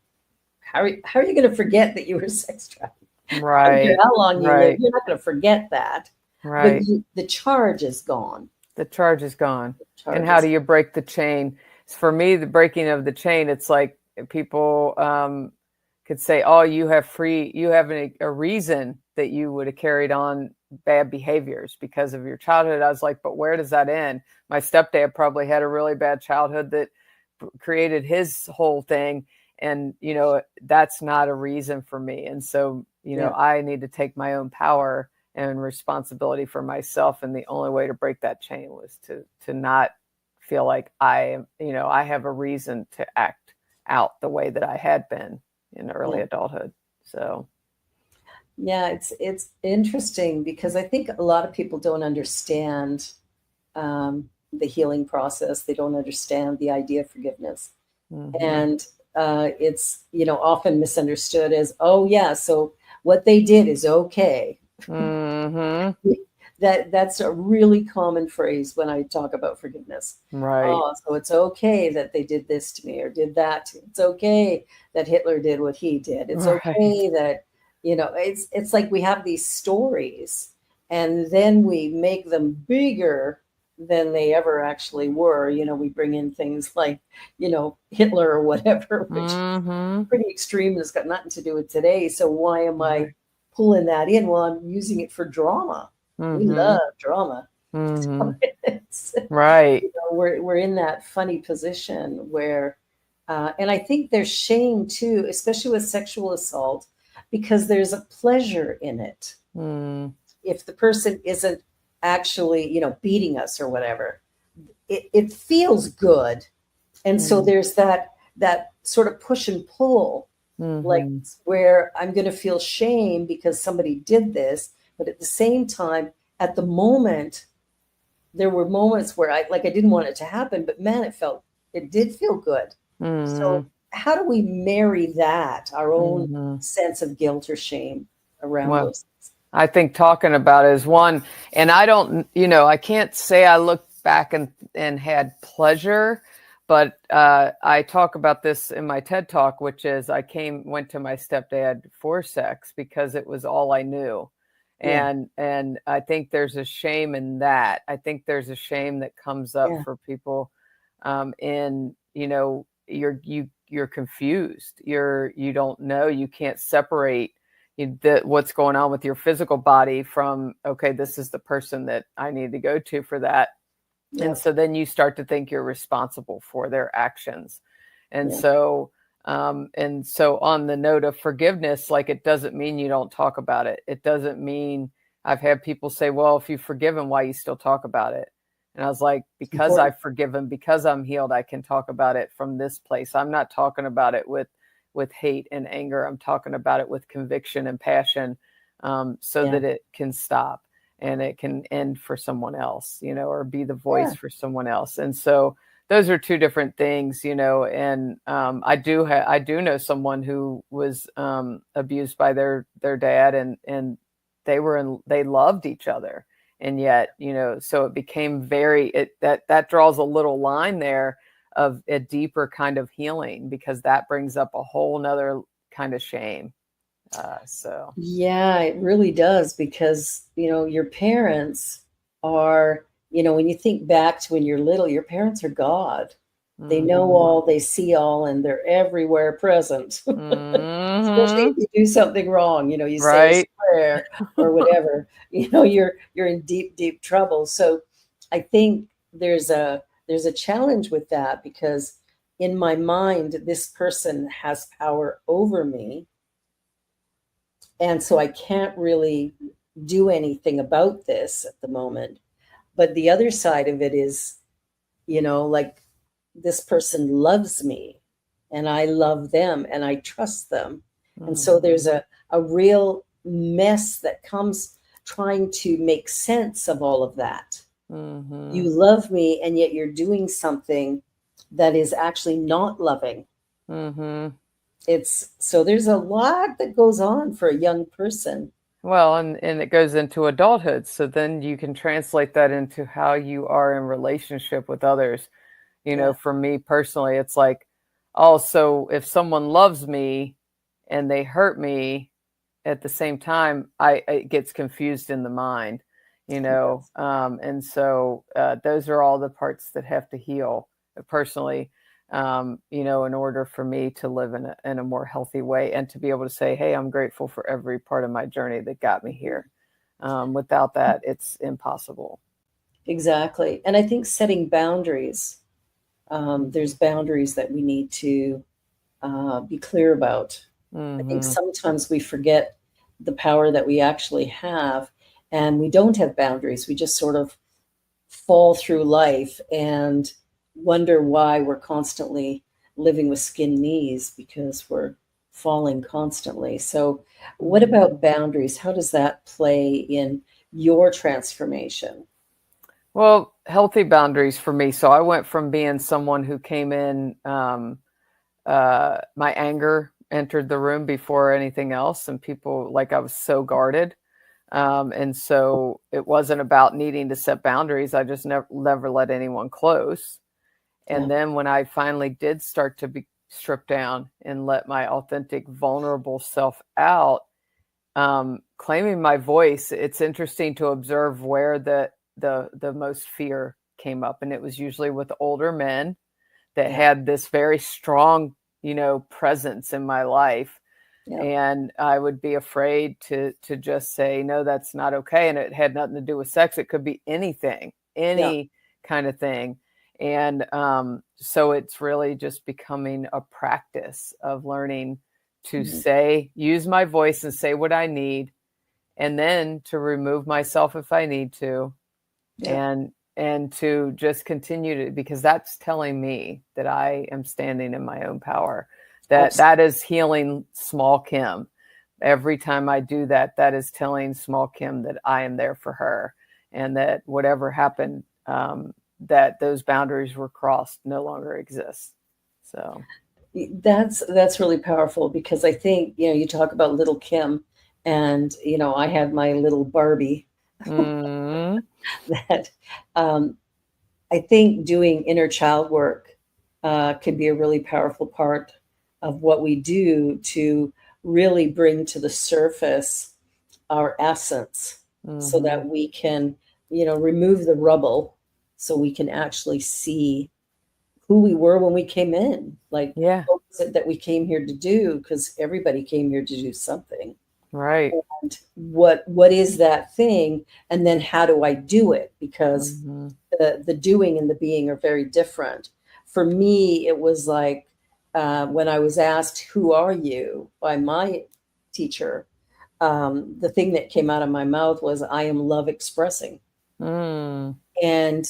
how are you going to forget that you were sex trafficked? Right. I don't care how long you live, you're not going to forget that. Right. But the charge is gone. The charge is gone. And how do you break the chain? For me, the breaking of the chain, it's like people can could say, oh, you have a reason that you would have carried on bad behaviors because of your childhood. I was like, but where does that end? My stepdad probably had a really bad childhood that created his whole thing. And, that's not a reason for me. And so, I need to take my own power and responsibility for myself. And the only way to break that chain was to not feel like I have a reason to act out the way that I had been in early adulthood. So. Yeah, it's interesting because I think a lot of people don't understand the healing process. They don't understand the idea of forgiveness. Mm-hmm. And it's, often misunderstood as, oh, yeah, so what they did is okay. Mm-hmm. That's a really common phrase when I talk about forgiveness. Right. Oh, so it's okay that they did this to me or did that to me. It's okay that Hitler did what he did. It's okay that, it's like we have these stories and then we make them bigger than they ever actually were. We bring in things like, Hitler or whatever, which is pretty extreme and it's got nothing to do with today. So why am I pulling that in? Well, I'm using it for drama. We love drama. So right. We're in that funny position where, and I think there's shame too, especially with sexual assault, because there's a pleasure in it. If the person isn't actually, beating us or whatever, it feels good. And so there's that sort of push and pull, like where I'm going to feel shame because somebody did this. But at the same time, at the moment, there were moments where I didn't want it to happen, but man, it did feel good. So how do we marry that, our own sense of guilt or shame around those things? I think talking about it is one, and I don't, I can't say I look back and had pleasure, but I talk about this in my TED Talk, which is went to my stepdad for sex because it was all I knew. And I think there's a shame in that. I think there's a shame that comes up for people you're confused. You don't know, you can't separate what's going on with your physical body from, okay, this is the person that I need to go to for that. Yep. And so then you start to think you're responsible for their actions. And so on the note of forgiveness, it doesn't mean you don't talk about it. It doesn't mean, I've had people say, well, if you've forgiven, why you still talk about it? And I was like, because I've forgiven, because I'm healed, I can talk about it from this place. I'm not talking about it with hate and anger. I'm talking about it with conviction and passion, that it can stop and it can end for someone else, or be the voice for someone else. And so those are two different things, and I do know someone who was abused by their dad, and they loved each other. And yet, so it became that draws a little line there of a deeper kind of healing, because that brings up a whole nother kind of shame. Yeah, it really does, because, your parents are, when you think back to when you're little, your parents are God. They know all, they see all, and they're everywhere present. Especially if you do something wrong, you say a swear or whatever, you're in deep, deep trouble. So I think there's a challenge with that, because in my mind, this person has power over me. And so I can't really do anything about this at the moment. But the other side of it is, this person loves me and I love them and I trust them. And so there's a real mess that comes trying to make sense of all of that. You love me, and yet you're doing something that is actually not loving. So there's a lot that goes on for a young person. Well, and it goes into adulthood. So then you can translate that into how you are in relationship with others. For me personally, it's like, oh, so if someone loves me and they hurt me at the same time, it gets confused in the mind, and so those are all the parts that have to heal personally. you know, in order for me to live in a more healthy way and to be able to say, hey, I'm grateful for every part of my journey that got me here. Without that, it's impossible. Exactly. And I think setting boundaries, there's boundaries that we need to be clear about. I think Mm-hmm. sometimes we forget the power that we actually have, and we don't have boundaries. We just sort of fall through life and wonder why we're constantly living with skin knees because we're falling constantly. So, what about boundaries? How does that play in your transformation? Well, healthy boundaries for me. So I went from being someone who came in, my anger entered the room before anything else, and people, like, I was so guarded. And so it wasn't about needing to set boundaries. I just never let anyone close. Yeah. And then when I finally did start to be stripped down and let my authentic, vulnerable self out, claiming my voice, it's interesting to observe where the most fear came up. And it was usually with older men that Yeah. had this very strong, you know, presence in my life. Yeah. And I would be afraid to just say, no, that's not okay. And it had nothing to do with sex. It could be anything, Yeah. any kind of thing. And so it's really just becoming a practice of learning to Mhm. say, use my voice and say what I need, and then to remove myself if I need to, Yeah. and to just continue to, because that's telling me that I am standing in my own power. Absolutely. That is healing small Kim. Every time I do that, that is telling small Kim that I am there for her, and that whatever happened, that those boundaries were crossed no longer exist. So, That's really powerful because I think, you talk about little Kim and, I had my little Barbie mm, that um, I think doing inner child work could be a really powerful part of what we do to really bring to the surface our essence so mm-hmm. that we can, remove the rubble so we can actually see who we were when we came in. Like, Yeah, what was it that we came here to do? Because everybody came here to do something. right. And what is that thing? And then how do I do it? Because Mm-hmm. the doing and the being are very different. For me, it was like when I was asked, "Who are you?" by my teacher, the thing that came out of my mouth was, "I am love expressing." Mm. And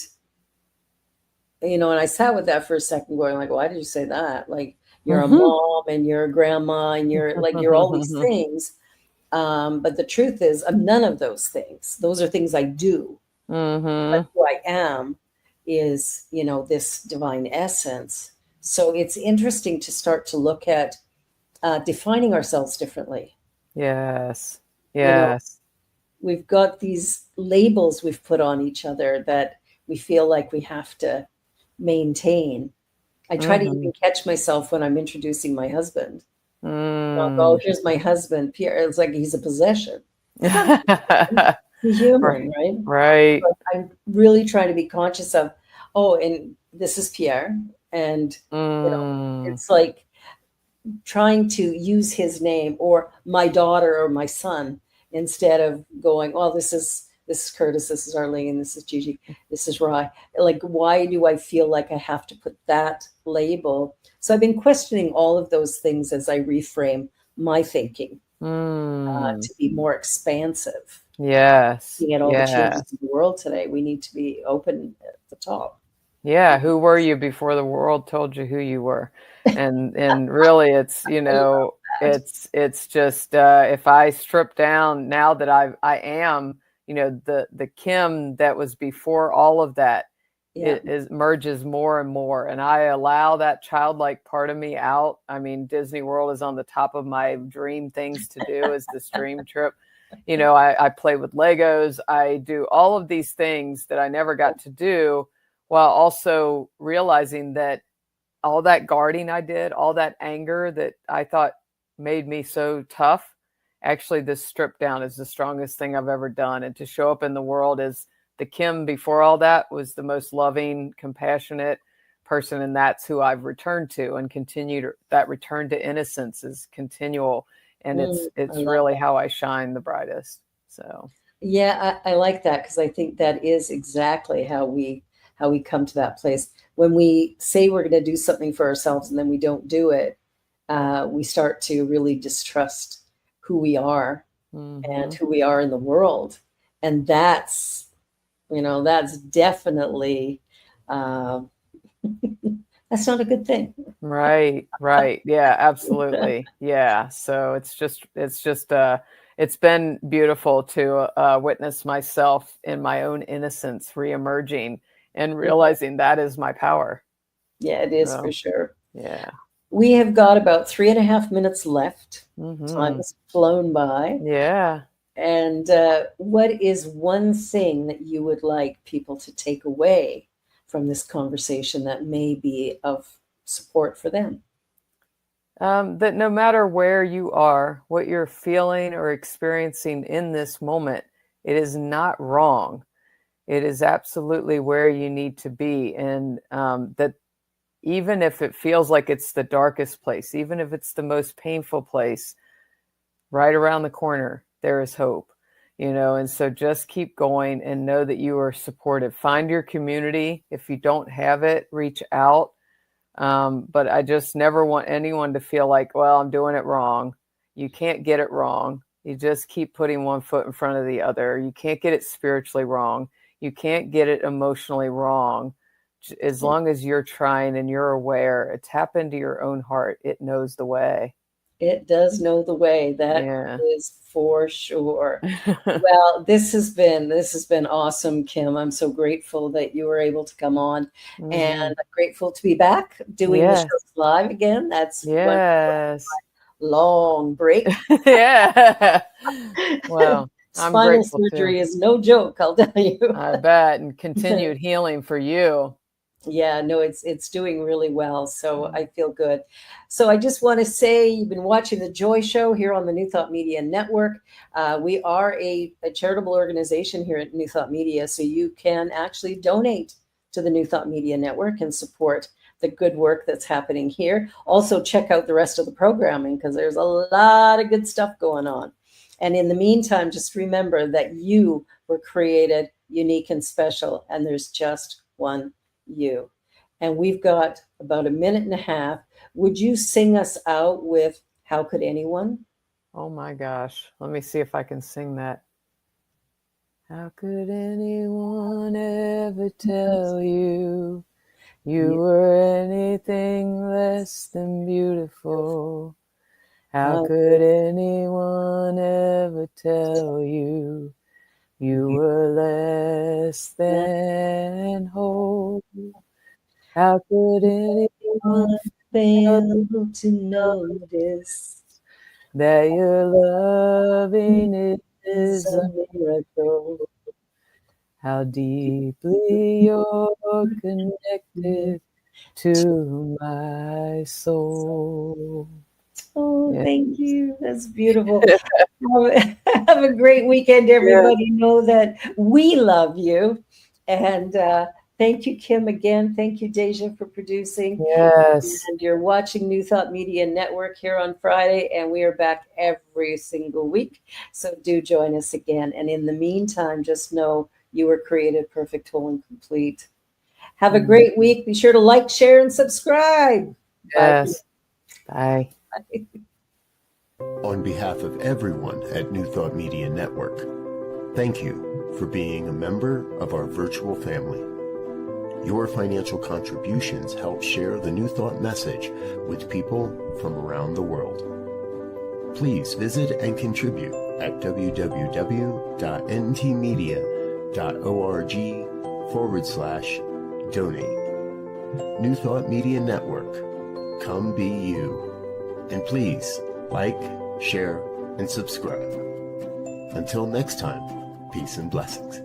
and I sat with that for a second, going like, "Why did you say that? Like, you're a Mm-hmm. mom and you're a grandma and you're all these things." But the truth is, I'm none of those things. Those are things I do. But Mm-hmm. who I am is, this divine essence. So it's interesting to start to look at defining ourselves differently. Yes. You know, Yes. we've got these labels we've put on each other that we feel like we have to maintain. I try to Mhm. even catch myself when I'm introducing my husband. I'll go, "Oh, Mm. here's my husband, Pierre." It's like he's a possession. It's not a possession. He's a Right. human, right? Right. But I'm really trying to be conscious of, oh, and this is Pierre. And, Mm. it's like trying to use his name or my daughter or my son instead of going, oh, this is Curtis, this is Arlene, this is Gigi, this is Rye. Like, why do I feel like I have to put that label? So I've been questioning all of those things as I reframe my thinking Mm. to be more expansive. Yes. Looking at all the changes Yes. in the world today, we need to be open at the top. Yeah, who were you before the world told you who you were? And really it's, I love that. it's just if I strip down now that I am, the Kim that was before all of that, Yeah. it is merges more and more, and I allow that childlike part of me out. I mean, Disney World is on the top of my dream things to do, is this dream trip. I play with Legos. I do all of these things that I never got to do, while also realizing that all that guarding I did, all that anger that I thought made me so tough, actually this strip down is the strongest thing I've ever done. And to show up in the world as the Kim before all that was the most loving, compassionate person, and that's who I've returned to, and that return to innocence is continual, and I it's love really that. how I shine the brightest. So Yeah, I like that because I think that is exactly how we come to that place. When we say we're going to do something for ourselves and then we don't do it, we start to really distrust who we are and hmm who we are in the world, and that's definitely uh, that's not a good thing. right, yeah, absolutely, yeah. So it's been beautiful to witness myself in my own innocence reemerging and realizing that is my power. Yeah, it is for So sure. yeah. We have got about 3.5 minutes left. Time hmm has flown by. Yeah. And what is one thing that you would like people to take away from this conversation that may be of support for them? That no matter where you are, what you're feeling or experiencing in this moment, it is not wrong. It is absolutely where you need to be. And that even if it feels like it's the darkest place, even if it's the most painful place, right around the corner, there is hope, and so just keep going and know that you are supported. Find your community. If you don't have it, reach out. But I just never want anyone to feel like, well, I'm doing it wrong. You can't get it wrong. You just keep putting one foot in front of the other. You can't get it spiritually wrong. You can't get it emotionally wrong. As long as you're trying and you're aware, tap into your own heart. It knows the way. It does know the way. That Yeah. is for sure. Well, this has been awesome, Kim. I'm so grateful that you were able to come on, and hmm I'm grateful to be back doing the show Yes. live again. That's one Yes. long break. Yeah. Well, I'm Spinal grateful too. surgery is no joke, I'll tell you. I bet. And continued healing for you. Yeah, no, it's doing really well. So I feel good. So I just want to say you've been watching the Joy Show here on the New Thought Media Network. We are a charitable organization here at New Thought Media, so you can actually donate to the New Thought Media Network and support the good work that's happening here. Also, check out the rest of the programming because there's a lot of good stuff going on. And in the meantime, just remember that you were created unique and special, and there's just one you. And we've got about a minute and a half. Would you sing us out with How Could Anyone? Oh my gosh. Let me see if I can sing that. How could anyone ever tell you you were anything less than beautiful? How How could anyone ever tell you you were less than whole? How could anyone could fail to notice that your loving is is a a miracle? how deeply you're connected to my soul. Oh, Yeah. thank you. That's beautiful. Have a great weekend, Yeah. everybody. Know that we love you. And thank you, Kim, again. Thank you, Deja, for producing. Yes. And you're watching New Thought Media Network here on Friday, and we are back every single week. So do join us again. And in the meantime, just know you were created perfect, whole, and complete. Have a Mm, great week. Be sure to like, share, and subscribe. Bye. yes. Bye. On behalf of everyone at New Thought Media Network, thank you for being a member of our virtual family. Your financial contributions help share the New Thought message with people from around the world. Please visit and contribute at www.ntmedia.org/donate. New Thought Media Network. Come be you. And please like, share, and subscribe. Until next time, peace and blessings.